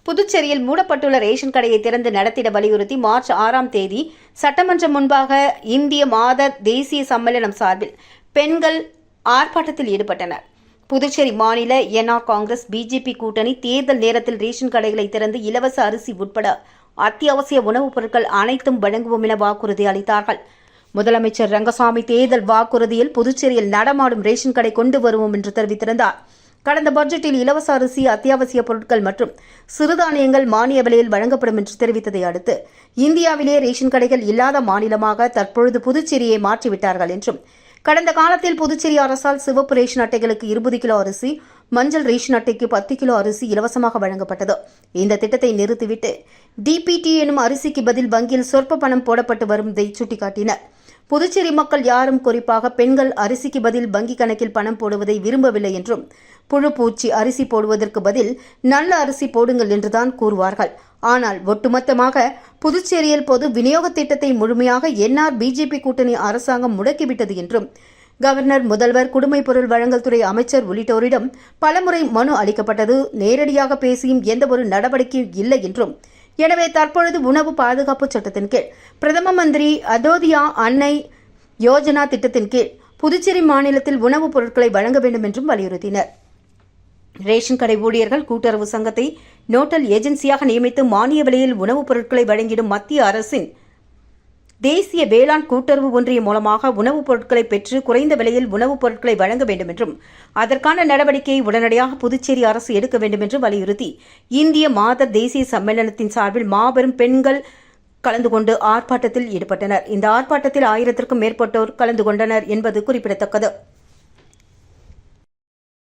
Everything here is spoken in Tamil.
புதுச்சேரியில் மூடப்பட்டுள்ள ரேஷன் கடையை திறந்து நடத்திட வலியுறுத்தி மார்ச் 6ஆம் தேதி சட்டமன்றம் முன்பாக இந்திய மாத தேசிய சம்மேளனம் சார்பில் பெண்கள் ஆர்ப்பாட்டத்தில் ஈடுபட்டனர். புதுச்சேரி மாநில என்ஆர் காங்கிரஸ் பிஜேபி கூட்டணி தேர்தல் நேரத்தில் ரேஷன் கடைகளை திறந்து இலவச அரிசி உட்பட அத்தியாவசிய உணவுப் பொருட்கள் அனைத்தும் வழங்குவோம் என வாக்குறுதி அளித்தார்கள். முதலமைச்சர் ரங்கசாமி தேர்தல் வாக்குறுதியில் புதுச்சேரியில் நடமாடும் ரேஷன் கடை கொண்டு வருவோம் என்று தெரிவித்திருந்தார். கடந்த பட்ஜெட்டில் இலவச அரிசி, அத்தியாவசிய பொருட்கள் மற்றும் சிறுதானியங்கள் மானிய விலையில் வழங்கப்படும் என்று தெரிவித்ததை அடுத்து இந்தியாவிலே ரேஷன் கடைகள் இல்லாத மாநிலமாக தற்பொழுது புதுச்சேரியை மாற்றிவிட்டார்கள் என்றும், கடந்த காலத்தில் புதுச்சேரி அரசால் சிவப்பு ரேஷன் அட்டைகளுக்கு 20 கிலோ அரிசி, மஞ்சள் ரேஷன் அட்டைக்கு 10 கிலோ அரிசி இலவசமாக வழங்கப்பட்டது. இந்த திட்டத்தை நிறுத்திவிட்டு டிபிடி எனும் அரிசிக்கு பதில் வங்கியில் சொற்ப பணம் போடப்பட்டு வருவதை சுட்டிக்காட்டினர். புதுச்சேரி மக்கள் யாரும், குறிப்பாக பெண்கள், அரிசிக்கு பதில் வங்கி கணக்கில் பணம் போடுவதை விரும்பவில்லை என்றும், புழு பூச்சி அரிசி போடுவதற்கு பதில் நல்ல அரிசி போடுங்கள் என்றுதான் கூறுவார்கள். ஆனால் ஒட்டுமொத்தமாக புதுச்சேரியில் பொது விநியோக திட்டத்தை முழுமையாக என்ஆர் பிஜேபி கூட்டணி அரசாங்கம் முடக்கிவிட்டது என்றும், கவர்னர், முதல்வர், குடிமைப் பொருள் வழங்கல் துறை அமைச்சர் உள்ளிட்டோரிடம் பலமுறை மனு அளிக்கப்பட்டது. நேரடியாக பேசியும் எந்தவொரு நடவடிக்கையும் இல்லை என்றும், எனவே தற்பொழுது உணவு பாதுகாப்பு சட்டத்தின் கீழ் பிரதம மந்திரி அதோதியா அன்னை யோஜனா திட்டத்தின் கீழ் புதுச்சேரி மாநிலத்தில் உணவுப் பொருட்களை வழங்க வேண்டும் என்றும் வலியுறுத்தினர். ரேஷன் கடை ஊழியர்கள் கூட்டுறவு சங்கத்தை நோட்டல் ஏஜென்சியாக நியமித்து மானிய விலையில் உணவுப் பொருட்களை வழங்கிடும் மத்திய அரசின் தேசிய வேளாண் கூட்டுறவு ஒன்றியம் மூலமாக உணவுப் பொருட்களை பெற்று குறைந்த விலையில் உணவுப் பொருட்களை வழங்க வேண்டும் என்றும், அதற்கான நடவடிக்கையை உடனடியாக புதுச்சேரி அரசு எடுக்க வேண்டும் என்று வலியுறுத்தி இந்திய மாத தேசிய சம்மேளனத்தின் சார்பில் மாபெரும் பெண்கள் கலந்து கொண்டு ஆர்ப்பாட்டத்தில் ஈடுபட்டனர். இந்த ஆர்ப்பாட்டத்தில் 1000க்கும் மேற்பட்டோர் கலந்து கொண்டனர் என்பது குறிப்பிடத்தக்கது.